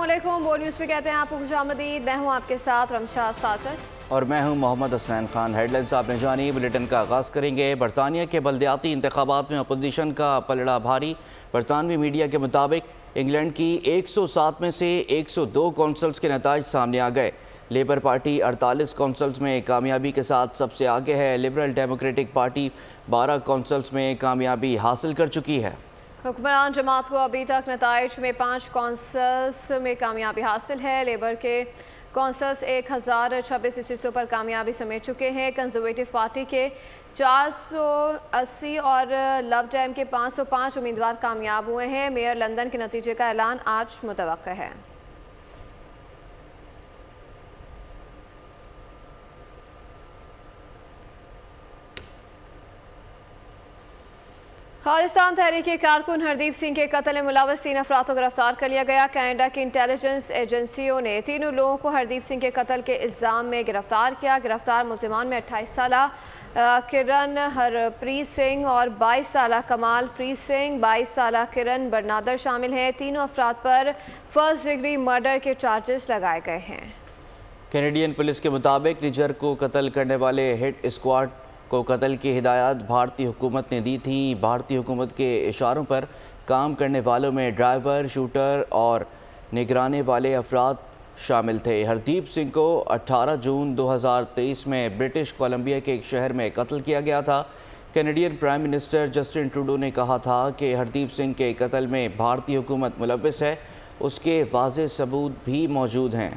अस्सलामुअलैकुम। बोल न्यूज़ पे कहते हैं आपको खुशामदीद। मैं हूँ आपके साथ रमशा साजद और मैं हूं मोहम्मद हसनैन खान। हेडलाइंस आपने जानी। बुलेटिन का आगाज़ करेंगे। बरतानिया के बल्दियाती इंतखाबात में अपोजिशन का पलड़ा भारी। बरतानवी मीडिया के मुताबिक इंग्लैंड की 107 में से 102 कौंसल्स के नताइज सामने आ गए। लेबर पार्टी 48 कौंसल्स में कामयाबी के साथ सबसे आगे है। लिबरल डेमोक्रेटिक पार्टी 12 कौंसल्स में कामयाबी हासिल कर चुकी है। हुक्मरान जमात को अभी तक नताइज में 5 कौंसल्स में कामयाबी हासिल है। लेबर के कौंसल्स 1026 सीटों पर कामयाबी समेट चुके हैं। कंजर्वेटिव पार्टी के 480 और लव डैम के 505 उम्मीदवार कामयाब हुए हैं। मेयर लंदन के नतीजे का ऐलान आज मुतवक्का है। खालिस्तान तहरीक के कारकुन हरदीप सिंह के कत्ल में मुलव्वस 3 अफराद को गिरफ्तार कर लिया गया। कनाडा की इंटेलिजेंस एजेंसियों ने तीनों लोगों को हरदीप सिंह के कत्ल के इल्ज़ाम में गिरफ्तार किया। गिरफ्तार मुल्ज़िमान में 28 साला किरण हरप्रीत सिंह और 22 साला कमाल प्रीत सिंह, 22 साला किरण बरनादर शामिल हैं। तीनों अफराद पर फर्स्ट डिग्री मर्डर के चार्जेस लगाए गए हैं। कैनेडियन पुलिस के मुताबिक निजर को कत्ल करने वाले हिट स्क्वाड को कत्ल की हिदायत भारतीय हुकूमत ने दी थी। भारतीय हुकूमत के इशारों पर काम करने वालों में ड्राइवर, शूटर और निगरानी वाले अफराद शामिल थे। हरदीप सिंह को 18 जून 2023 में ब्रिटिश कोलंबिया के एक शहर में कत्ल किया गया था। Canadian prime minister Justin Trudeau ने कहा था कि हरदीप सिंह के कत्ल में भारतीय हुकूमत मुलव्वस है। उसके वाज़ेह सबूत भी मौजूद हैं।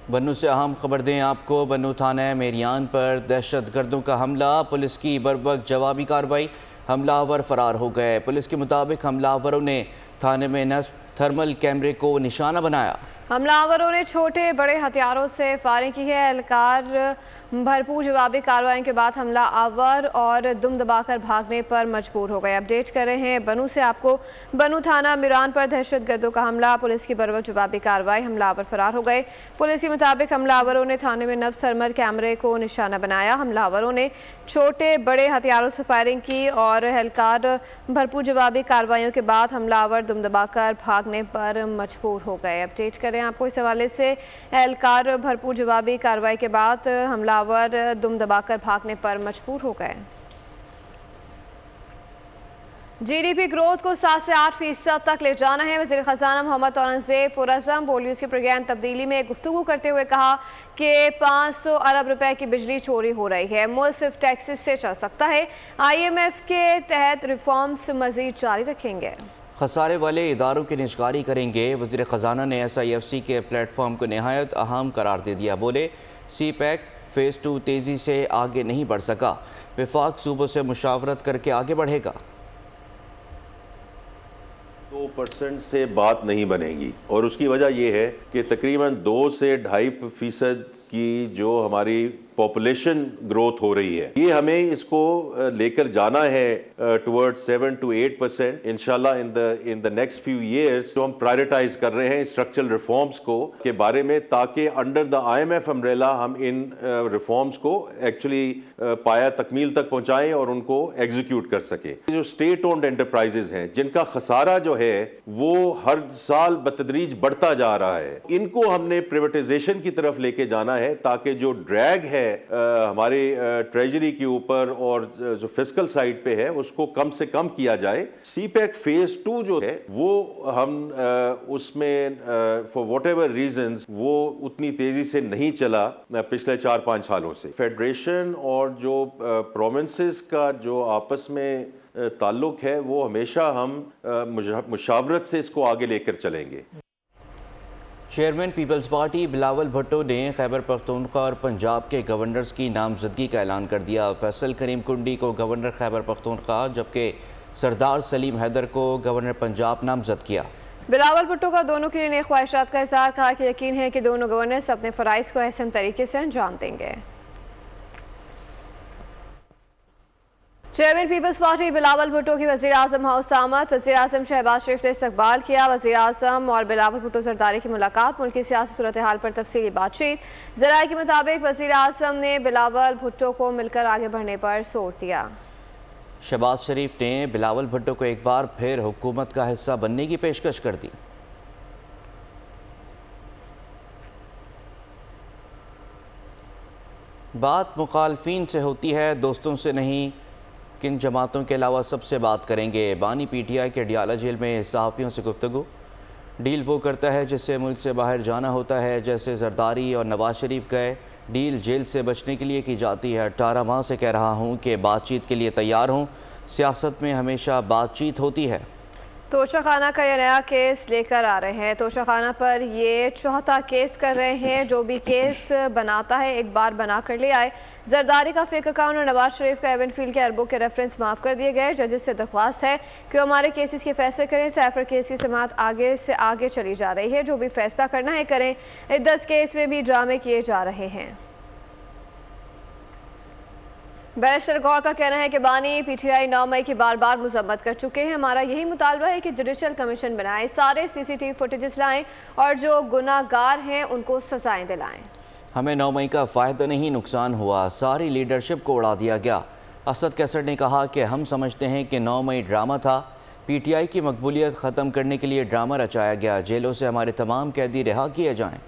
बन्नू से अहम खबर दें आपको। बन्नू थाना मेरियान पर दहशत गर्दों का हमला, पुलिस की बरवक्त जवाबी कार्रवाई, हमलावर फरार हो गए। पुलिस के मुताबिक हमलावरों ने थाने में नस्ब थर्मल कैमरे को निशाना बनाया। हमलावरों ने छोटे बड़े हथियारों से फायरिंग की है। एहलकार भरपूर जवाबी कार्रवाई के बाद हमला आवर और दुम दबाकर भागने पर मजबूर हो गए। अपडेट कर रहे हैं बन्नू से आपको। बन्नू थाना मिरान पर दहशत गर्दों का हमला, पुलिस की बरवक्त जवाबी कार्रवाई, हमलावर फरार हो गए। पुलिस के मुताबिक हमलावरों ने थाने में नब्ज थर्मल कैमरे को निशाना बनाया। हमलावरों ने छोटे बड़े हथियारों से फायरिंग की और एहलकार भरपूर जवाबी कार्रवाइयों के बाद हमलावर दुम दबाकर भागने पर मजबूर हो गए। अपडेट करें आपको इस हवाले से। एहलकार भरपूर जवाबी कार्रवाई के बाद हमलावर दुम दबाकर भागने पर मजबूर हो गए। जीडीपी ग्रोथ को 7 से 8% तक ले जाना है। वज़ीर ख़ज़ाना मोहम्मद औरंगज़ेब पुरअज़्म बोलियों की प्रोग्राम तब्दीली में गुफ्तगू करते हुए कहा कि 500 अरब रुपए की बिजली चोरी हो रही है। मुल्क सिर्फ टैक्सेस से चल सकता है। IMF के तहत रिफॉर्म्स मज़ीद जारी रखेंगे। खसारे वाले इदारों की निजकारी करेंगे। वज़ीर ख़ज़ाना ने SIFC के प्लेटफॉर्म को नहायत अहम करार दे दिया। बोले CPEC फ़ेज़ 2 तेज़ी से आगे नहीं बढ़ सका। वफाक सूबों से मुशावरत करके आगे बढ़ेगा। 2% से बात नहीं बनेगी और उसकी वजह यह है कि तकरीबन 2 से 2.5% की जो हमारी पॉपुलेशन ग्रोथ हो रही है, ये हमें इसको लेकर जाना है टुवर्ड 7 to 8% इंशाल्लाह in the next few years. जो हम प्रायोरिटाइज कर रहे हैं स्ट्रक्चरल रिफॉर्म्स को के बारे में, ताकि अंडर द IMF अम्ब्रेला हम इन रिफॉर्म्स को एक्चुअली पाया तकमील तक पहुंचाएं और उनको एग्जीक्यूट कर सके। जो स्टेट ओन्ड एंटरप्राइजेज हैं जिनका खसारा जो है वो हर साल बतदरीज बढ़ता जा रहा है, इनको हमने प्राइवेटाइजेशन की तरफ लेके जाना है ताकि जो ड्रैग है हमारे ट्रेजरी के ऊपर और जो फिस्कल साइड पे है उसको कम से कम किया जाए। CPEC फ़ेज़ 2 जो है वो हम उसमें फॉर वॉट एवर रीजंस वो उतनी तेजी से नहीं चला पिछले 4-5 सालों से। फेडरेशन और जो प्रोविंसेस का जो आपस में ताल्लुक है वो हमेशा हम मुशावरत से इसको आगे लेकर चलेंगे। चेयरमैन पीपल्स पार्टी बिलावल भुट्टो ने खैबर पख्तूनख्वा और पंजाब के गवर्नर्स की नामजदगी का ऐलान कर दिया। फैसल करीम कुंडी को गवर्नर खैबर पख्तूनख्वा जबकि सरदार सलीम हैदर को गवर्नर पंजाब नामजद किया। बिलावल भुट्टो का दोनों के लिए नेक ख्वाहिशात का इज़हार, कहा कि यकीन है कि दोनों गवर्नर्स अपने फ़राइज़ को अहसन तरीके से अंजाम देंगे। चेयरमैन पीपल्स पार्टी बिलावल भुट्टो की वज़ीर आज़म हाउस आमद। वज़ीर आज़म शहबाज शरीफ ने इस्तकबाल किया। वज़ीर आज़म और बिलावल भुट्टो जरदारी की मुलाकात, मुल्क की सियासी सूरत हाल पर तफसीली बातचीत। ज़राए के मुताबिक वज़ीर आज़म ने बिलावल भुट्टो को मिलकर आगे बढ़ने पर जोर दिया। शहबाज शरीफ ने बिलावल भुट्टो को एक बार फिर हुकूमत का हिस्सा बनने की पेशकश कर दी। बात मुखालफीन से होती है, दोस्तों से नहीं। किन जमातों के अलावा सबसे बात करेंगे। बानी पीटीआई के अडियाला जेल में सहाफ़ियों से गुफ्तगू। डील वो करता है जिससे मुल्क से बाहर जाना होता है, जैसे जरदारी और नवाज शरीफ गए। डील जेल से बचने के लिए की जाती है। 18 माह से कह रहा हूँ कि बातचीत के लिए तैयार हूँ। सियासत में हमेशा बातचीत होती है। तोशाखाना का ये नया केस लेकर आ रहे हैं। तोशाखाना पर ये चौथा केस कर रहे हैं। जो भी केस बनाता है एक बार बना कर ले आए। जरदारी का फेक अकाउंट और नवाज शरीफ का एवनफील्ड के अरबों के रेफरेंस माफ़ कर दिए गए। जजेस से दरख्वास्त है कि वो हमारे केसेस के फैसले करें। सैफर केस की समाअत आगे से आगे चली जा रही है। जो भी फैसला करना है करें। 10 केस में भी ड्रामे किए जा रहे हैं। बैरिस्टर गौर का कहना है कि बानी पीटीआई 9 मई की बार बार मजम्मत कर चुके हैं। हमारा यही मुतालबा है कि जुडिशल कमीशन बनाएं, सारे सीसीटीवी फुटेजेस लाएं और जो गुनाहगार हैं उनको सजाएं दिलाएं। हमें 9 मई का फ़ायदा नहीं नुकसान हुआ, सारी लीडरशिप को उड़ा दिया गया। असद कैसर ने कहा कि हम समझते हैं कि 9 मई ड्रामा था। पीटीआई की मकबूलियत ख़त्म करने के लिए ड्रामा रचाया गया। जेलों से हमारे तमाम कैदी रिहा किए जाएँ।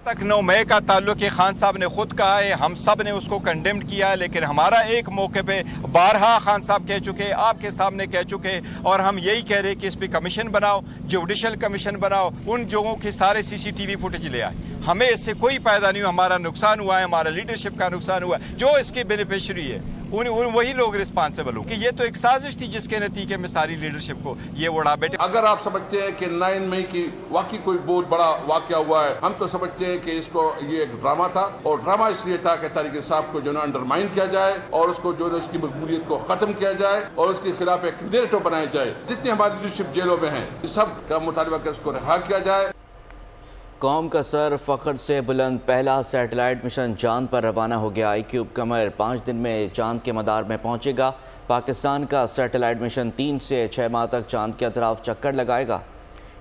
तक 9 मई का ताल्लुक ये खान साहब ने खुद कहा है, हम सब ने उसको कंडेम्ड किया है, लेकिन हमारा एक मौके पे बारहा खान साहब कह चुके, आपके सामने कह चुके, और हम यही कह रहे कि इस पे कमीशन बनाओ, जुडिशल कमीशन बनाओ, उन लोगों के सारे सीसीटीवी फुटेज ले आए। हमें इससे कोई फायदा नहीं हुआ, हमारा नुकसान हुआ है, हमारा लीडरशिप का नुकसान हुआ है। जो इसके बेनिफिशरी है वही लोग रिस्पॉन्सिबल हो कि ये तो एक साजिश थी जिसके नतीजे में सारी लीडरशिप को ये उड़ा बैठे। अगर आप समझते हैं कि 9 मई की वाकई कोई बहुत बड़ा वाकया हुआ है, हम तो समझते हैं कि इसको ये एक ड्रामा था, और ड्रामा इसलिए था कि तारिक साहब को जो है अंडरमाइन किया जाए और उसको जो है उसकी मकबूलियत को खत्म किया जाए और उसके खिलाफ एक नैरेटिव बनाया जाए। जितनी हमारी लीडरशिप जेलों में है सब का मुतालबा कर उसको रिहा किया जाए। कौम का सर फ़ख्र से बुलंद, पहला सैटेलाइट मिशन चांद पर रवाना हो गया। आईक्यूब कमर 5 दिन में चांद के मदार में पहुंचेगा। पाकिस्तान का सैटेलाइट मिशन 3 से 6 माह तक चांद के अतराफ चक्कर लगाएगा।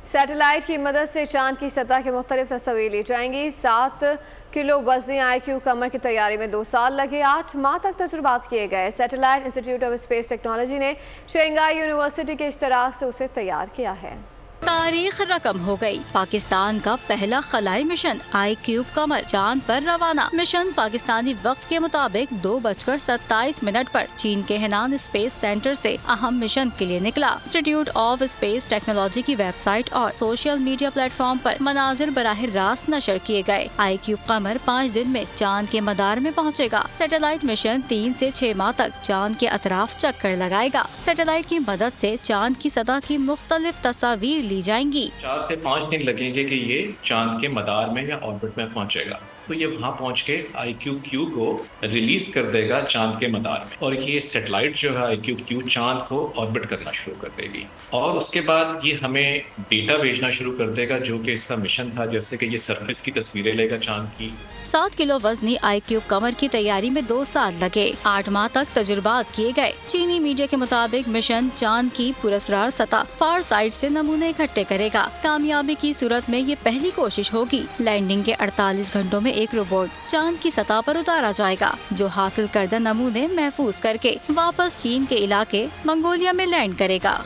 सैटेलाइट की मदद से चांद की सतह के मुख्तलिफ तस्वीरें ली जाएंगी। 7 किलो वज़नी आईक्यूब कमर की तैयारी में 2 साल लगे। 8 माह तक तजुर्बात किए गए। Satellite institute of space technology ने शंघाई यूनिवर्सिटी के इश्तराक से उसे तैयार किया है। तारीख रकम हो गई। पाकिस्तान का पहला खलाई मिशन आईक्यूब कमर चांद पर रवाना। मिशन पाकिस्तानी वक्त के मुताबिक 2:27 पर चीन के हेनान स्पेस सेंटर से अहम मिशन के लिए निकला। इंस्टीट्यूट ऑफ स्पेस टेक्नोलॉजी की वेबसाइट और सोशल मीडिया प्लेटफॉर्म पर मनाजिर बराह रास्त नशर किए गए। आईक्यूब कमर 5 दिन में चांद के मदार में पहुँचेगा। सैटेलाइट मिशन 3 से 6 माह तक चांद के अतराफ चक्कर लगाएगा। सैटेलाइट की मदद से चांद की सतह की मुख्तलिफ तस्वीर ली जाएंगी। 4 से 5 दिन लगेंगे कि ये चांद के मदार में या ऑर्बिट में पहुंचेगा। तो ये वहाँ पहुँच के IQ-Q को रिलीज कर देगा चांद के मदार में, और ये सैटेलाइट जो है IQ-Q चांद को ऑर्बिट करना शुरू कर देगी, और उसके बाद ये हमें डेटा भेजना शुरू कर देगा जो कि इसका मिशन था, जैसे कि ये सरफेस की तस्वीरें लेगा चांद की। 7 किलो वजनी आईक्यूब कमर की तैयारी में 2 साल लगे। 8 माह तक तजुर्बात किए गए। चीनी मीडिया के मुताबिक मिशन चांद की पुरस्कार सतह फार साइड से नमूने इकट्ठे करेगा। कामयाबी की सूरत में ये पहली कोशिश होगी। लैंडिंग के 48 घंटों में एक रोबोट चांद की सतह पर उतारा जाएगा, जो हासिल करदा नमूने महफूज करके वापस चीन के इलाके मंगोलिया में लैंड करेगा।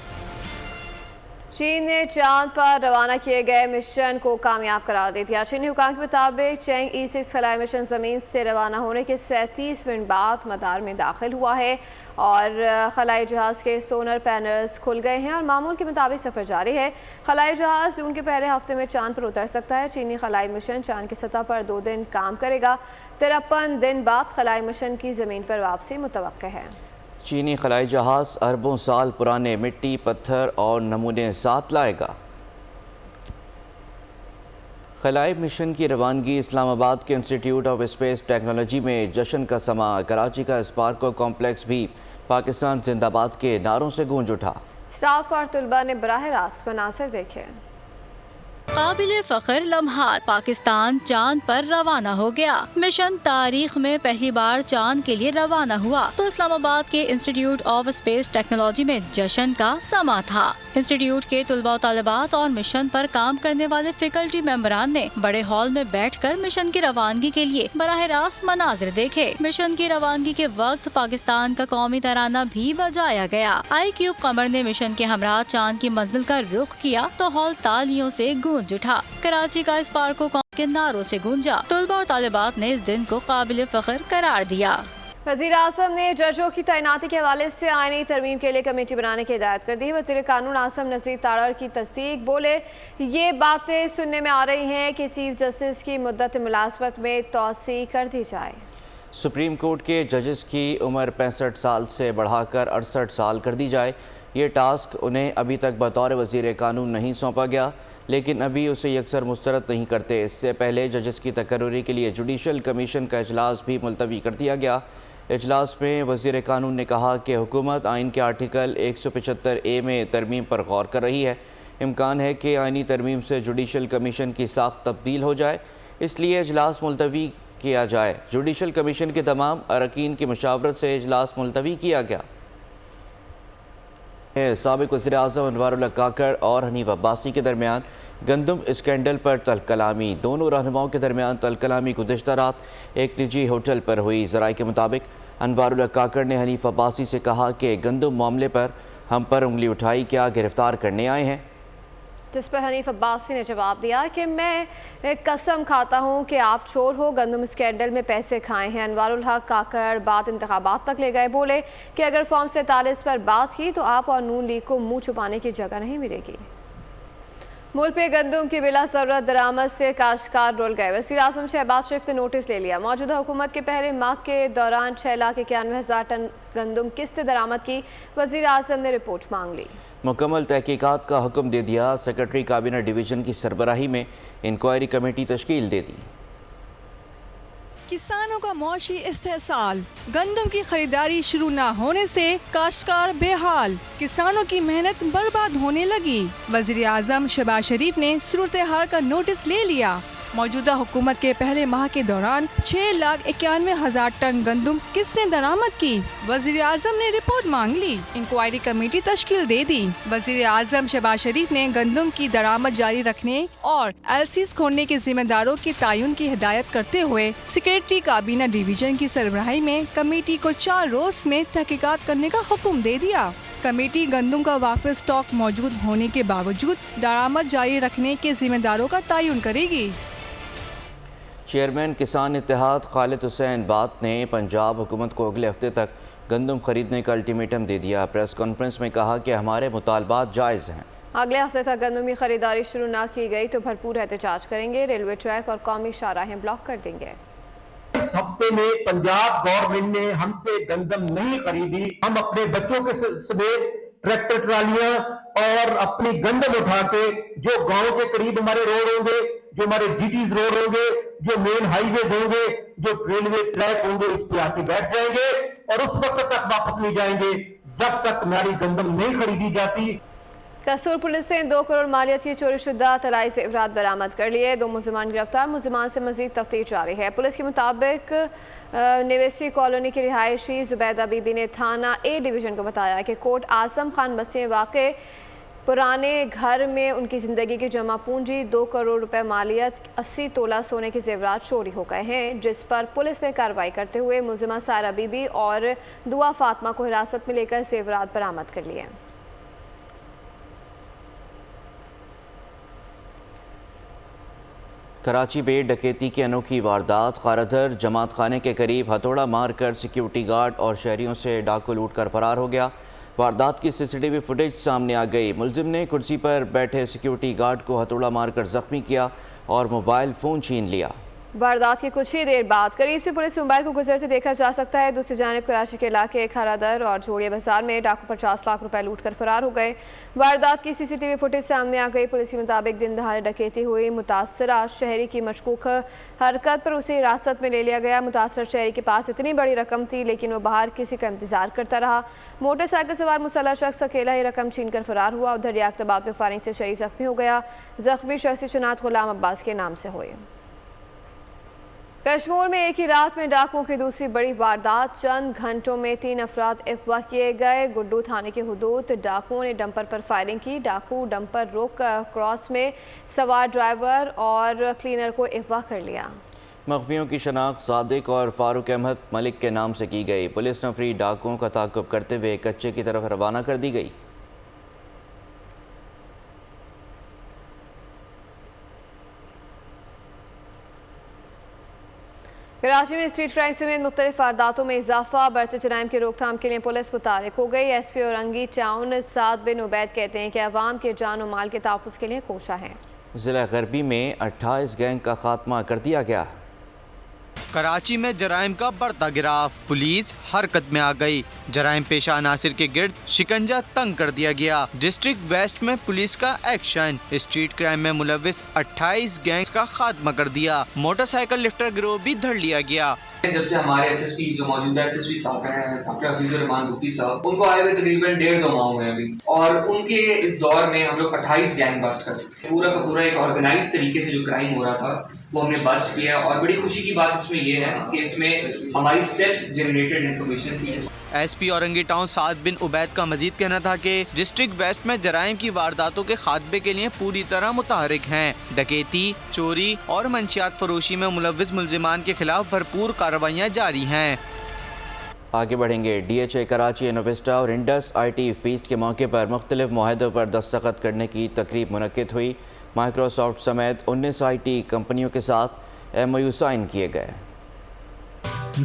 चीन ने चांद पर रवाना किए गए मिशन को कामयाब करार दे दिया। चीनी हुकाम के मुताबिक चैंग E6 खलाई मिशन ज़मीन से रवाना होने के 37 मिनट बाद मदार में दाखिल हुआ है और खलाई जहाज़ के सोनर पैनल्स खुल गए हैं और मामूल के मुताबिक सफ़र जारी है। खलाई जहाज़ जून के पहले हफ्ते में चांद पर उतर सकता है। चीनी खलाई मिशन चांद की सतह पर 2 दिन काम करेगा। 53 दिन बाद खलाई मिशन की ज़मीन पर वापसी मुतवक्के है। चीनी खलाई जहाज़ अरबों साल पुराने मिट्टी, पत्थर और नमूने साथ लाएगा। खलाई मिशन की रवानगी इस्लामाबाद के इंस्टीट्यूट ऑफ स्पेस टेक्नोलॉजी में जश्न का समा। कराची का स्पार्को कॉम्प्लेक्स भी पाकिस्तान जिंदाबाद के नारों से गूंज उठा। स्टाफ और तुलबा ने बराह रास्त मनासिर देखे। قابل فخر لمحات، پاکستان چاند پر روانہ ہو گیا۔ مشن تاریخ میں پہلی بار چاند کے لیے روانہ ہوا تو اسلام آباد کے انسٹیٹیوٹ آف اسپیس ٹیکنالوجی میں جشن کا سما تھا۔ انسٹیٹیوٹ کے طلباء و طالبات اور مشن پر کام کرنے والے فیکلٹی ممبران نے بڑے ہال میں بیٹھ کر مشن کی روانگی کے لیے براہ راست مناظر دیکھے۔ مشن کی روانگی کے وقت پاکستان کا قومی ترانہ بھی بجایا گیا۔ آئی کیوب قمر نے مشن کے ہمراہ چاند کی منزل کا رخ کیا تو ہال تالیوں سے گونج اٹھا۔ کراچی کا اس پارک کو قوم کے نعروں سے گونجا۔ طلباء اور طالبات نے اس دن کو قابل فخر قرار دیا۔ وزیر اعظم نے ججوں کی تعیناتی کے حوالے سے آئینی ترمیم کے لیے کمیٹی بنانے کی ہدایت کر دی۔ وزیر قانون عاصم نذیر تاڑر کی تصدیق، بولے یہ باتیں سننے میں آ رہی ہیں کہ چیف جسٹس کی مدت ملازمت میں توسیع کر دی جائے۔ سپریم کورٹ کے ججز کی عمر 65 سال سے بڑھا کر 68 سال کر دی جائے۔ یہ ٹاسک انہیں ابھی تک بطور وزیر قانون نہیں سونپا گیا، لیکن ابھی اسے یکسر مسترد نہیں کرتے۔ اس سے پہلے ججز کی تقرری کے لیے جوڈیشل کمیشن کا اجلاس بھی ملتوی کر دیا گیا۔ اجلاس میں وزیر قانون نے کہا کہ حکومت آئین کے آرٹیکل 175A میں ترمیم پر غور کر رہی ہے۔ امکان ہے کہ آئینی ترمیم سے جوڈیشل کمیشن کی ساخت تبدیل ہو جائے، اس لیے اجلاس ملتوی کیا جائے۔ جوڈیشل کمیشن کے تمام اراکین کی مشاورت سے اجلاس ملتوی کیا گیا۔ سابق وزیر اعظم انوار اللہ کاکڑ اور حنیف عباسی کے درمیان گندم اسکینڈل پر تلخ کلامی۔ دونوں رہنماؤں کے درمیان تلخ کلامی گزشتہ رات ایک نجی ہوٹل پر ہوئی۔ ذرائع کے مطابق انوار اللہ کاکڑ نے حنیف عباسی سے کہا کہ گندم معاملے پر ہم پر انگلی اٹھائی، کیا گرفتار کرنے آئے ہیں؟ جس پر حنیف عباسی نے جواب دیا کہ میں قسم کھاتا ہوں کہ آپ چور ہو، گندم اسکینڈل میں پیسے کھائے ہیں۔ انوار الحق کاکڑ بات انتخابات تک لے گئے، بولے کہ اگر فارم 47 پر بات کی تو آپ اور نون لیگ کو منہ چھپانے کی جگہ نہیں ملے گی۔ ملک پہ گندم کی بلا ضرورت درآمد سے کاشتکار رول گئے۔ وزیر اعظم شہباز شریف نے نوٹس لے لیا۔ موجودہ حکومت کے پہلے ماہ کے دوران 6,91,000 ٹن گندم قسط درآمد کی۔ وزیر اعظم نے رپورٹ مانگ لی۔ مکمل تحقیقات کا حکم دے دیا۔ سیکرٹری کابینہ ڈویژن کی سربراہی میں انکوائری کمیٹی تشکیل دے دی۔ کسانوں کا معاشی استحصال، گندم کی خریداری شروع نہ ہونے سے کاشتکار بے حال، کسانوں کی محنت برباد ہونے لگی۔ وزیر اعظم شہباز شریف نے صورتحال کا نوٹس لے لیا۔ موجودہ حکومت کے پہلے ماہ کے دوران 6,91,000 ٹن گندم کس نے درآمد کی؟ وزیر اعظم نے رپورٹ مانگ لی، انکوائری کمیٹی تشکیل دے دی۔ وزیر اعظم شہباز شریف نے گندم کی درآمد جاری رکھنے اور ایلسیز کھولنے کے ذمہ داروں کے تعین کی ہدایت کرتے ہوئے سیکریٹری کابینہ ڈویژن کی سربراہی میں کمیٹی کو 4 روز میں تحقیقات کرنے کا حکم دے دیا۔ کمیٹی گندم کا وافر اسٹاک موجود ہونے کے باوجود درآمد جاری رکھنے کے ذمہ داروں کا تعین کرے گی۔ چیئرمین کسان اتحاد خالد حسین بات نے پنجاب حکومت کو اگلے ہفتے تک گندم خریدنے کا الٹیمیٹم دے دیا۔ پریس کانفرنس میں کہا کہ ہمارے مطالبات جائز ہیں۔ اگلے ہفتے تک گندم کی خریداری شروع نہ کی گئی تو بھرپور احتجاج کریں گے، ریلوے ٹریک اور قومی شاہراہیں بلاک کر دیں گے۔ اس ہفتے میں پنجاب گورنمنٹ نے ہم سے گندم نہیں خریدی۔ ہم اپنے بچوں کے سمیت ٹریکٹر ٹرالیاں اور اپنی گندم اٹھا کے جو گاؤں کے قریب ہمارے روڈ ہوں گے، جو ہمارے جی ٹیز روڈ ہوں گے، جو مین ہائی ویز ہوں گے، جو ریلوے ٹریک ہوں گے، اس پہ آ کے بیٹھ جائیں گے اور اس وقت تک واپس نہیں جائیں گے جب تک ہماری گندم نہیں خریدی جاتی۔ قصور پولیس نے 2 کروڑ مالیت کی چوری شدہ طلائی زیورات برآمد کر لیے۔ 2 ملزمان گرفتار، ملزمان سے مزید تفتیش جاری ہے۔ پولیس کے مطابق نیویسی کالونی کی رہائشی زبیدہ بی بی نے تھانہ اے ڈویژن کو بتایا کہ کوٹ اعظم خان بستی میں واقع پرانے گھر میں ان کی زندگی کی جمع پونجی 2 کروڑ روپے مالیت 80 تولہ سونے کے زیورات چوری ہو گئے ہیں، جس پر پولیس نے کارروائی کرتے ہوئے ملزمہ سائرہ بی بی اور دعا فاطمہ کو حراست میں لے کر زیورات برآمد کر لیے۔ کراچی میں ڈکیتی کی انوکھی واردات، خاردھر جماعت خانے کے قریب ہتھوڑا مار کر سیکیورٹی گارڈ اور شہریوں سے ڈاکو لوٹ کر فرار ہو گیا۔ واردات کی CCTV فوٹیج سامنے آ گئی۔ ملزم نے کرسی پر بیٹھے سیکیورٹی گارڈ کو ہتھوڑا مار کر زخمی کیا اور موبائل فون چھین لیا۔ वारदात की कुछ ही देर बाद करीब से पुलिस मोबाइल को गुजरते देखा जा सकता है। दूसरी जानिब कराची के इलाके खारादर और जोड़िया बाजार में डाकू 50 लाख रुपए लूट कर फरार हो गए। वारदात की सीसीटीवी फुटेज सामने आ गई। पुलिस के मुताबिक दिन दहाड़े डकैती हुई मुतासरा शहरी की मशकूक हरकत पर उसे हिरासत में ले लिया गया। मुतासर शहरी के पास इतनी बड़ी रकम थी लेकिन वो बाहर किसी का इंतजार करता रहा। मोटरसाइकिल सवार मुसल्लह शख्स अकेला ही रकम छीन कर फरार हुआ। उधर रियाकताबाद में फायरिंग से शहरी जख्मी हो गया। जख्मी शख्स की शिनाख्त गुलाम अब्बास के नाम से हुई। कश्मीर में एक ही रात में डाकुओं की दूसरी बड़ी वारदात। चंद घंटों में 3 अफराद अगवा किए गए। गुड्डू थाने की हुदूद डाकुओं ने डंपर पर फायरिंग की। डाकू डंपर रोक क्रॉस में सवार ड्राइवर और क्लीनर को अगवा कर लिया। मख्फियों की शनाख्त सादिक और फारूक अहमद मलिक के नाम से की गई। पुलिस नफरी डाकुओं का ताक़ुब करते हुए कच्चे की तरफ रवाना कर दी गई। कराची में स्ट्रीट क्राइम समेत मुख्तलिफ वारदातों में इजाफा। बढ़ते जराइम की रोकथाम के लिए पुलिस मुतारिक हो गई। एसपी औरंगी टाउन साद बिन उबैद कहते हैं कि अवाम के जान और माल के तहफ़्फ़ुज़ के लिए कोशा है। ज़िला गरबी में 28 गैंग का खात्मा कर दिया गया। कराची में जराइम का बढ़ता गिराफ, पुलिस हरकत में आ गई। जराइम पेशा अनासिर के गिर्द शिकंजा तंग कर दिया गया। डिस्ट्रिक्ट वेस्ट में पुलिस का एक्शन। स्ट्रीट क्राइम में मुलविस 28 गैंग्स का खात्मा कर दिया। मोटरसाइकिल लिफ्टर गिरोह भी धर लिया गया। जब से हमारे एसएसपी जो मौजूदा एसएसपी साहब हैं डॉक्टर हफीजुर रहमान बुक्की साहब, उनको आए हुए तकरीबन 1.5-2 माह हुए अभी, और उनके इस दौर में हम लोग 28 गैंग बस्ट कर चुके हैं। पूरा का पूरा एक ऑर्गेनाइज तरीके से जो क्राइम हो रहा था वो हमने बस्ट किया। और बड़ी खुशी की बात इसमें ये है कि इसमें हमारी सेल्फ जनरेटेड इंफॉर्मेशन थी। एसपी औरंगी टाउन साद बिन उबैद का मजीद कहना था कि डिस्ट्रिक्ट वेस्ट में जराइम की वारदातों के खात्मे के लिए पूरी तरह मुतहरिक हैं। डकैती, चोरी और मंशियात फरोशी में मुलव्विस मुल्जिमान के खिलाफ भरपूर कार्रवाइयाँ जारी हैं। आगे बढ़ेंगे। DHA कराची, इनोविस्टा और इंडस IT फीस्ट के मौके पर मुख्तलिफ मुआहदों पर दस्तखत करने की तकरीब मुनक्किद हुई। माइक्रोसॉफ्ट समेत 19 IT कंपनियों के साथ MOU साइन किए गए।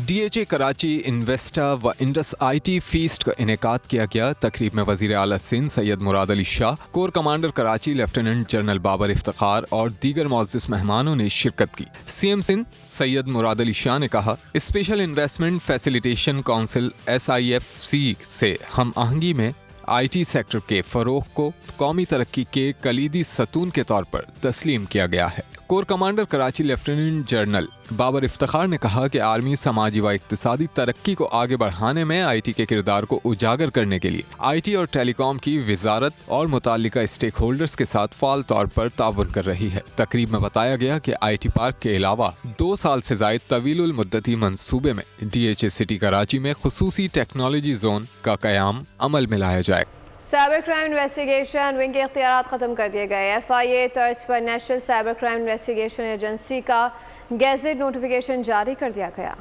DHA कराची, इन्वेस्टा व इंडस IT फीस्ट का इनेकाद किया गया। तकरीब में वज़ीर आला Sindh Syed Murad Ali Shah, corps commander Karachi lieutenant general Babar Iftikhar और दीगर मुअज़्ज़िज़ मेहमानों ने शिरकत की। CM सिंध सैयद मुराद अली शाह ने कहा, special investment facilitation council SIFC से हम आहंगी में IT सेक्टर के फ़रोग़ को कौमी तरक्की के कलीदी सतून के तौर पर तस्लीम किया गया है। Corps commander Karachi lieutenant general Babar Iftikhar ने कहा कि आर्मी समाजी व इक़्तिसादी तरक्की को आगे बढ़ाने में IT के किरदार को उजागर करने के लिए IT और टेलीकॉम की वजारत और मुताल्लिका स्टेक होल्डर्स के साथ फ़ाल तौर पर ताउन कर रही है। तकरीब में बताया गया कि IT पार्क के अलावा 2 साल से ज़ायद तवीलुल मुद्दती मंसूबे में DHA सिटी कराची में खुसूसी टेक्नोलॉजी जोन का क़याम अमल में लाया जाए। साइबर क्राइम इन्वेस्टिगेशन विंग के इख्तियारात ख़त्म कर दिए गए। FIA तर्ज पर national cyber crime investigation agency का गैजेट नोटिफिकेशन जारी कर दिया गया।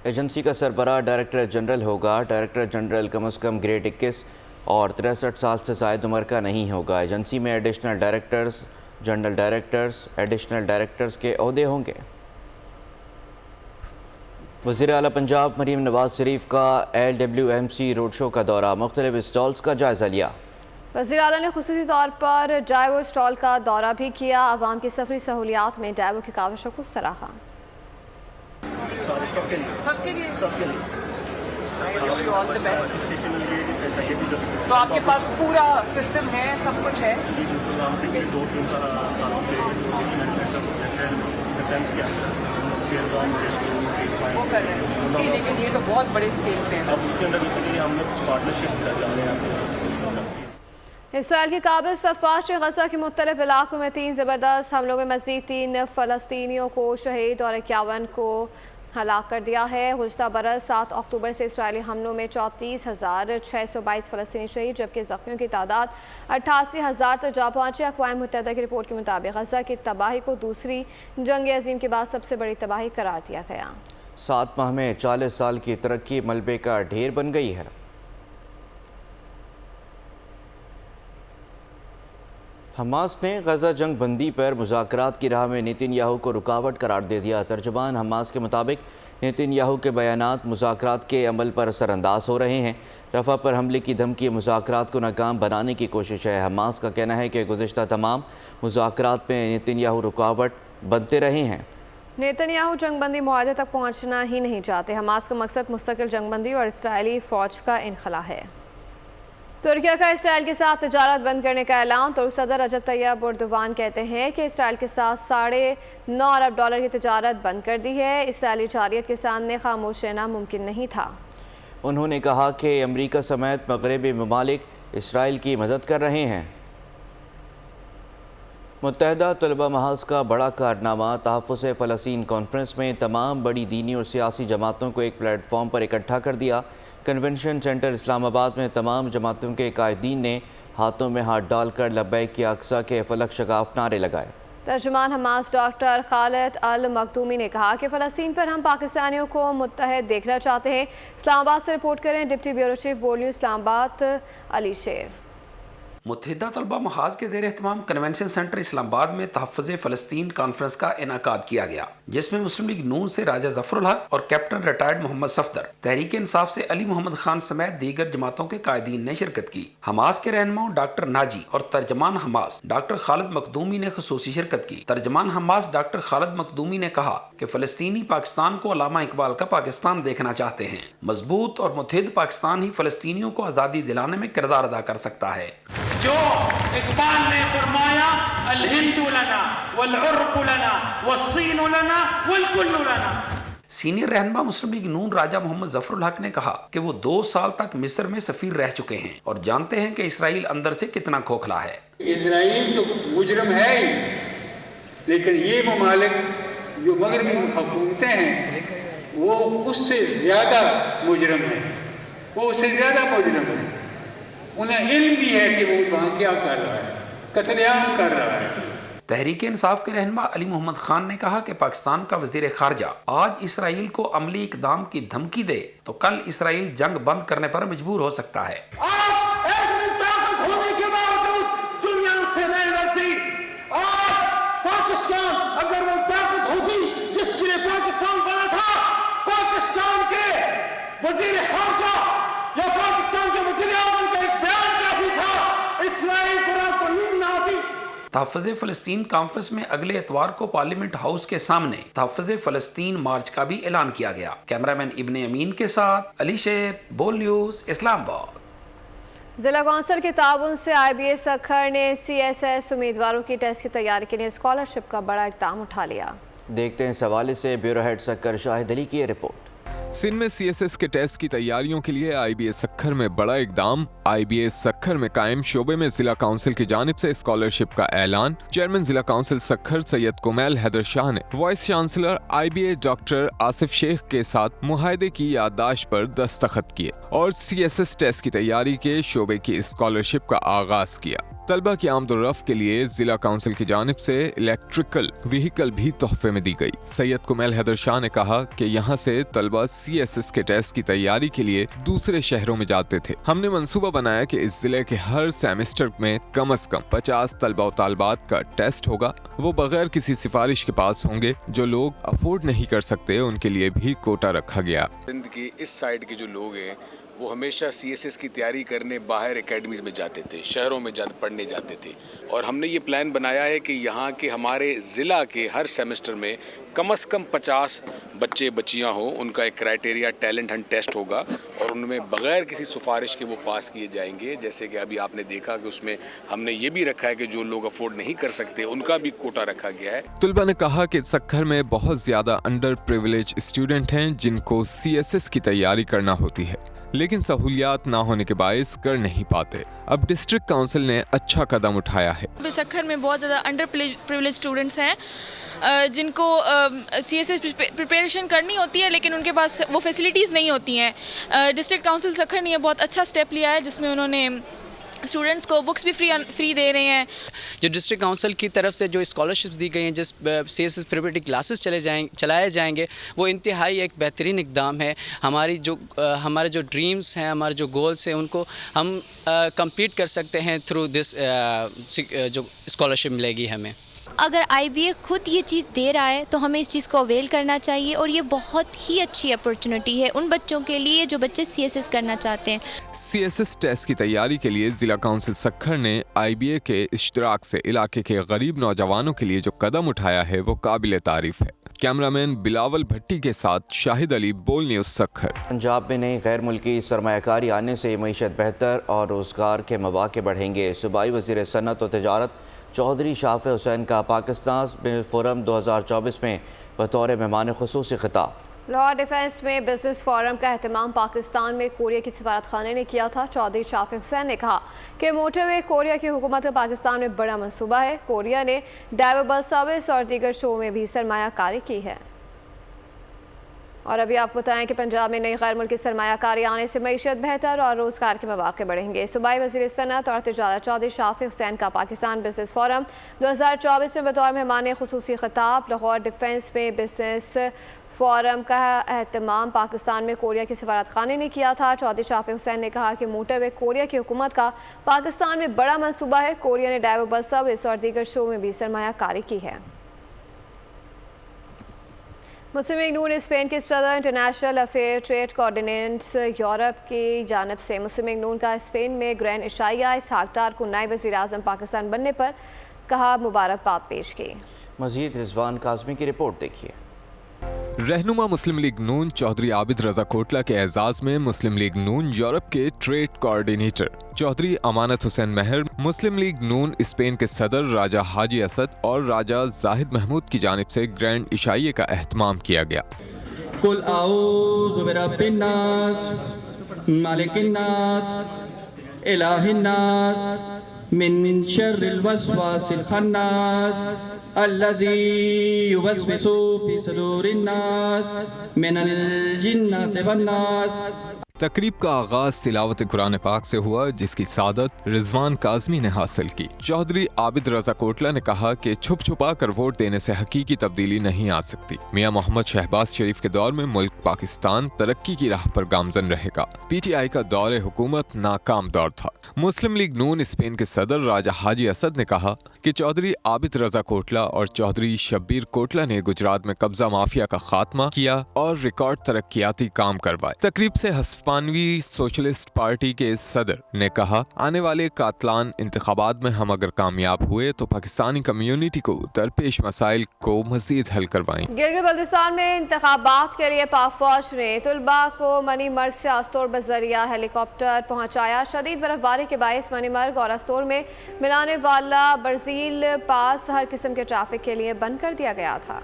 एजेंसी का सरबराह डायरेक्टर जनरल होगा। डायरेक्टर जनरल कम अज़ कम ग्रेड 21 और 63 साल से ज़ायद उम्र का नहीं होगा। एजेंसी में additional directors, general directors, additional directors के ओहदे होंगे। वज़ीर आला पंजाब मरीम नवाज शरीफ का LWMC रोड शो का दौरा, मुख्तलिफ स्टॉल्स का जायज़ा लिया। वज़ीर आला ने खुसूसी तौर पर डाइवो स्टॉल का दौरा भी किया। आवाम की सफरी सहूलियात में डाइवो की काविशों को सराहा। तो आपके पास पूरा सिस्टम है, सब कुछ है। वो कर रहे हैं, लेकिन ये तो बहुत बड़े स्केल पे है। अब उसके अंदर बेसिकली हम लोग पार्टनरशिप कर रहे हैं। इसराइल की काबिल सफ़ाश गज़ा के मुख्तलिफ इलाकों में 3 ज़बरदस्त हमलों में मज़ीद 3 फ़लस्तीनियों को शहीद और 51 को हलाक कर दिया है। गुज़श्ता बरस 7 अक्टूबर से इसराइली हमलों में 34,622 फ़लस्तीनी शहीद, जबकि ज़ख्मियों की तादाद 88,000 तक जा पहुँची। अक़वाम मुत्तहिदा की रिपोर्ट के मुताबिक गज़ा की तबाही को दूसरी जंग अज़ीम के बाद सबसे बड़ी तबाही करार दिया गया। 7 माह में 40 साल की तरक्की मलबे का ढेर बन गई है। हमास ने गजा जंग बंदी पर मुज़ाकरात की राह में नेतन्याहू को रुकावट करार दे दिया। तर्जुमान हमास के मुताबिक नेतन्याहू के बयानात मुज़ाकरात के अमल पर असरअंदाज हो रहे हैं। रफ़ा पर हमले की धमकी मुज़ाकरात को नाकाम बनाने की कोशिश है। हमास का कहना है कि गुज़श्ता तमाम मुज़ाकरात में नेतन्याहू रुकावट बनते रहे हैं। नेतन्याहू जंगबंदी मुआहदे तक पहुंचना ही नहीं चाहते। हमास का मकसद मुस्तकिल जंगबंदी और इसराइली फ़ौज का इनखला है। तुर्की का इसराइल के साथ तजारत बंद करने का ऐलान। तुर्क सदर रजब तैयब एर्दोगान कहते हैं कि इसराइल के साथ $9.5 अरब की तजारत बंद कर दी है। इसराइली जारियत के सामने खामोश रहना मुमकिन नहीं था। उन्होंने कहा कि अमेरिका समेत मगरबी ममालिक इसराइल की मदद कर रहे हैं। मुत्तहदा तलबा महाज का बड़ा कारनामा तहफ़्फ़ुज़ फ़लस्तीन कॉन्फ्रेंस में तमाम बड़ी दीनी और सियासी जमातों को एक प्लेटफॉर्म पर इकट्ठा कर दिया। कन्वेंशन सेंटर इस्लामाबाद में तमाम जमातों के कायदीन ने हाथों में हाथ डालकर लब्बैक की अक्सा के फलक शगाफ नारे लगाए। तर्जुमान हमास डॉक्टर खालिद अल मखदूमी ने कहा कि फ़लस्तीन पर हम पाकिस्तानियों को मुत्तहद देखना चाहते हैं। इस्लामाबाद से रिपोर्ट करें डिप्टी ब्यूरो चीफ बोल न्यूज़ इस्लामाबाद अली शेर। मुत्तहिदा तलबा महाज के ज़ेर एहतमाम कन्वेंशन सेंटर इस्लामाबाद में तहफ़्फ़ुज़ फ़लस्तीन कॉन्फ्रेंस का इनेकाद किया गया, जिसमें मुस्लिम लीग नून से राजा ज़फ़रुल हक और कैप्टन रिटायर्ड मोहम्मद सफदर, तहरीक इंसाफ से अली मोहम्मद खान समेत दीगर जमातों के कायदीन ने शिरकत की। हमास के रहनुमाओं डॉक्टर नाजी और तर्जमान हमास डॉक्टर खालिद मखदूमी ने ख़ुसूसी शिरकत की। तर्जमान हमास डॉक्टर खालिद मखदूमी ने कहा कि फ़लस्तीनी पाकिस्तान को अल्लामा इकबाल का पाकिस्तान देखना चाहते हैं। मजबूत और मुत्तहिद पाकिस्तान ही फ़लस्तीनियों को आज़ादी दिलाने में किरदार अदा कर सकता है। जो इकबाल ने फरमाया अल हिंदू लना वल उर्बु लना वस्सीनु लना वल कुल्लु लना। सीनियर रहनुमा मुस्लिम लीग नून राजा मोहम्मद ज़फ़रुल हक ने कहा कि वो 2 साल तक मिस्र में सफीर रह चुके हैं और जानते हैं कि इसराइल अंदर से कितना खोखला है। इसराइल तो मुजरम है ही, लेकिन ये ममालिक जो मगरबी हुकूमतें हैं वो उससे ज्यादा मुजरम है, वो उससे ज्यादा मुजरम है। उन्हें इल्म भी है कि वो वहाँ क्या कर रहा है, कत्लेआम कर रहा है। तहरीक इंसाफ के रहनुमा अली मोहम्मद खान ने कहा कि पाकिस्तान का वज़ीर ख़ारजा आज इसराइल को अमली इक़दाम की धमकी दे तो कल इसराइल जंग बंद करने पर मजबूर हो सकता है। आज ताकत होने के बावजूद दुनिया से नहीं लड़ती। आज पाकिस्तान अगर वो ताकत होती जिसके लिए पाकिस्तान बना था, पाकिस्तान के वज़ीर ख़ारजा या पाकिस्तान के वज़ीर आज़म का एक बयान काफी था, इसराइल को रात को नींद न आती। तहफ़्फ़ुज़ फ़लस्तीन कॉन्फ्रेंस में अगले इतवार को पार्लियामेंट हाउस के सामने तहफ़्फ़ुज़ फ़लस्तीन मार्च का भी ऐलान किया गया। कैमरामैन इब्ने अमीन के साथ अली शेर, बोल न्यूज़, इस्लामाबाद। जिला कौंसिल के ताउन से IBA सक्खर ने CSS उम्मीदवारों की टेस्ट की तैयारी के लिए स्कॉलरशिप का बड़ा इक़दाम उठा लिया। देखते हैं इस हवाले से ब्यूरो हेड सक्खर शाहिद अली की रिपोर्ट। सिंध में CSS के टेस्ट की तैयारियों के लिए IBA सक्खर में बड़ा इकदाम। IBA सक्खर में कायम शोबे में जिला काउंसिल की जानिब से स्कॉलरशिप का ऐलान। चेयरमैन जिला काउंसिल सक्खर सैयद कुमैल हैदर शाह ने vice chancellor IBA doctor Asif Sheikh के साथ मुआहदे की याददाश्त पर दस्तखत किए और CSS टेस्ट की तैयारी के शोबे की स्कॉलरशिप का आगाज किया। तलबा की आमदोरफ्त के लिए जिला काउंसिल की जानिब से इलेक्ट्रिकल व्हीकल भी तोहफे में दी गई। सैयद कुमैल हैदर शाह ने कहा कि यहाँ से तलबा CSS के टेस्ट की तैयारी के लिए दूसरे शहरों में जाते थे। हमने मंसूबा बनाया कि इस जिले के हर सेमेस्टर में कम से कम 50 तलबा और तालबात का टेस्ट होगा। वो बगैर किसी सिफारिश के पास होंगे। जो लोग अफोर्ड नहीं कर सकते उनके लिए भी कोटा रखा गया। सिंध की इस साइड के जो लोग हैं वो हमेशा CSS की तैयारी करने बाहर एकेडमीज में जाते थे, शहरों में पढ़ने जाते थे और हमने ये प्लान बनाया है कि यहाँ के हमारे ज़िला के हर सेमेस्टर में कम से कम 50 बच्चे बच्चियाँ हों। उनका एक क्राइटेरिया टैलेंट हंट टेस्ट होगा और उनमें बगैर किसी सिफारिश के वो पास किए जाएंगे। जैसे कि अभी आपने देखा कि उसमें हमने ये भी रखा है कि जो लोग अफोर्ड नहीं कर सकते उनका भी कोटा रखा गया है। तुलबा ने कहा कि सक्खर में बहुत ज्यादा अंडर प्रिविलेज स्टूडेंट हैं जिनको CSS की तैयारी करना होती है, लेकिन सहूलियात ना होने के बायस कर नहीं पाते। अब डिस्ट्रिक्ट काउंसिल ने अच्छा कदम उठाया है। सक्खर में बहुत ज़्यादा अंडर प्रिविलेज स्टूडेंट्स हैं जिनको CSS प्रिपरेशन करनी होती है लेकिन उनके पास वो फैसिलिटीज़ नहीं होती हैं। डिस्ट्रिक्ट काउंसिल सक्खर ने बहुत अच्छा स्टेप लिया है जिसमें उन्होंने स्टूडेंट्स को बुक्स भी फ्री दे रहे हैं। जो डिस्ट्रिक्ट काउंसिल की तरफ से जो स्कॉलरशिप्स दी गई हैं, जिस CSS प्रिपरेटरी क्लासेस चलाए जाएंगे, वो इंतहाई एक बेहतरीन इकदाम है। हमारे जो ड्रीम्स हैं, हमारे जो गोल्स हैं, उनको हम कंप्लीट कर सकते हैं थ्रू दिस जो स्कॉलरशिप मिलेगी हमें। अगर IBA खुद ये चीज़ दे रहा है तो हमें इस चीज़ को अवेल करना चाहिए और ये बहुत ही अच्छी अपॉर्चुनिटी है उन बच्चों के लिए जो बच्चे CSS करना चाहते हैं। CSS टेस्ट की तैयारी के लिए जिला काउंसिल सक्खर ने IBA के इश्तराक से इलाके के गरीब नौजवानों के लिए जो कदम उठाया है वो काबिल तारीफ है। कैमरामैन बिलावल भट्टी के साथ शाहिद अली, बोल न्यूज़ सक्खर। पंजाब में नई गैर मुल्की सरमायाकारी आने से मईशत बेहतर और रोज़गार के मौक़े बढ़ेंगे। सूबाई वज़ीर सनअत और तजारत चौधरी शाफ़ हुसैन का पाकिस्तान फोरम 2024 में बतौर मेहमान ख़ुसूसी खिताब। लाहौर डिफेंस में बिजनेस फोरम का एहतमाम पाकिस्तान में कोरिया की सफारत खाने ने किया था। चौधरी शाफ़ हुसैन ने कहा कि मोटरवे कोरिया की हुकूमत का पाकिस्तान में बड़ा मंसूबा है। कोरिया ने डाइवर सर्विस और दीगर शो में भी सरमायाकारी की है। और अभी आपको बताएं कि पंजाब में नई गैर मुल्की सरमायाकारी आने से मईशत बेहतर और रोज़गार के मौक़े बढ़ेंगे। सूबाई वज़ीर सनअत और तजारत चौधरी शाफ़ हुसैन का पाकिस्तान बिजनेस फोरम 2024 में बतौर मेहमान ख़ुसूसी खिताब। लाहौर डिफेंस में बिजनेस फोरम का एहतमाम पाकिस्तान में कोरिया की सफारत खाने ने किया था। चौधरी शाफ़ हुसैन ने कहा कि मोटरवे कोरिया की हुकूमत का पाकिस्तान में बड़ा मंसूबा है। कोरिया ने डाइवर बस सर्विस और दीगर शो में भी सरमायाकारी की है। मुस्लिम लीग नून स्पेन के सदर international affair trade coordinates Europe की जानिब से मुस्लिम लीग नून का स्पेन में ग्रैंड इशाइया इसहाक डार को नायब वज़ीर आज़म पाकिस्तान बनने पर कहा मुबारकबाद पेश की। मज़ीद रिजवान काज़मी की रिपोर्ट देखिए। रहनुमा मुस्लिम लीग नून चौधरी आबिद रजा कोटला के एजाज में मुस्लिम लीग नून यूरोप के ट्रेड कोऑर्डिनेटर चौधरी अमानत हुसैन महर, मुस्लिम लीग नून स्पेन के सदर राजा हाजी असद और राजा जाहिद महमूद की जानिब से ग्रैंड इशाइये का एहतमाम किया गया। कुल आऊज़ु बिरब्बिन्नास मालिकिन्नास इलाहिन्नास मिन शर्रिल वस्वासिल खन्नास अल्लज़ी युवस्विसु फी सुदूरिन्नास मिनल जिन्नति वन्नास। तकरीब का आगाज तिलावत कुरान पाक से हुआ, जिसकी सादत रिजवान काज़मी ने हासिल की। चौधरी आबिद रजा कोटला ने कहा कि छुप छुपा कर वोट देने से हकीकी तब्दीली नहीं आ सकती। मियां मोहम्मद शहबाज शरीफ के दौर में मुल्क पाकिस्तान तरक्की की राह पर गामजन रहेगा। PTI का दौरे हुकूमत नाकाम दौर था। मुस्लिम लीग नून स्पेन के सदर राजा हाजी असद ने कहा कि चौधरी आबिद रजा कोटला और चौधरी शब्बीर कोटला ने गुजरात में कब्जा माफिया का खात्मा किया और रिकॉर्ड तरक्याती काम करवाए। तकरीब से हस्पानवी सोशलिस्ट पार्टी के सदर ने कहा, आने वाले कातलान इंतखाबात में हम अगर कामयाब हुए तो पाकिस्तानी कम्युनिटी को दरपेश मसाइल को मजीद हल करवाएंगे। गिलगित बल्तिस्तान में इंतखाबात के लिए पाक फौज ने तुलबा को मनी मर्ग से आस्तोर बजरिया हेलीकॉप्टर पहुँचाया। शदीद बर्फबारी के बायस मनी मर्ग और आस्तोर में मिलाने वाला बर्जील पास हर किस्म के ट्रैफिक के लिए बंद कर दिया गया था।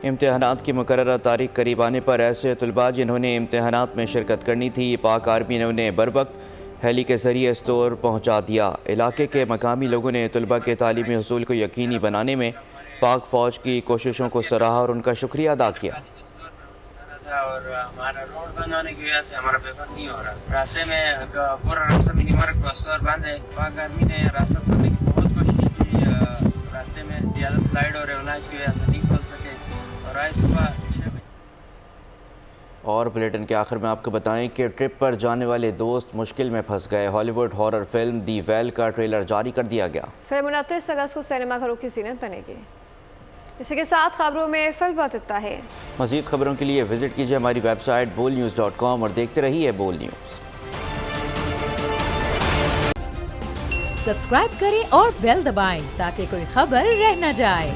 इम्तिहानात की मुकर्ररा तारीख करीब आने पर ऐसे तलबा जिन्होंने इम्तिहानात में शिरकत करनी थी, पाक आर्मी ने उन्हें बर वक्त हेली के ज़रिए स्टोर पहुँचा दिया। इलाके के मकामी लोगों ने तलबा के तालीमी हसूल को यकीनी बनाने में पाक फ़ौज की कोशिशों को सराहा और उनका शुक्रिया अदा किया। और हमारा रोड बनाने की वजह से हमारा पेपर नहीं हो रहा। रास्ते में पूरा रास्ता मिनी मार्ग को स्टोर बंद है। पाक आर्मी ने रास्ता खोलने की बहुत कोशिश की। रास्ते में ज़्यादा स्लाइड हो रहे अनाज की वजह से नहीं खोल सके। और आज सुबह 6 बजे। और बुलेटिन के आखिर में आपको बताएं कि ट्रिप पर जाने वाले दोस्त मुश्किल में फंस गए। हॉलीवुड हॉरर फिल्म दी वेल का ट्रेलर जारी कर दिया गया। फिल्म 29 अगस्त को सिनेमाघरों की ज़ीनत बनेगी। इसी के साथ खबरों में फिलहाल इतना है। मज़ीद खबरों के लिए विजिट कीजिए हमारी वेबसाइट bolnews.com और देखते रहिए बोल न्यूज़। सब्सक्राइब करें और बेल दबाएं ताकि कोई खबर रह न जाए।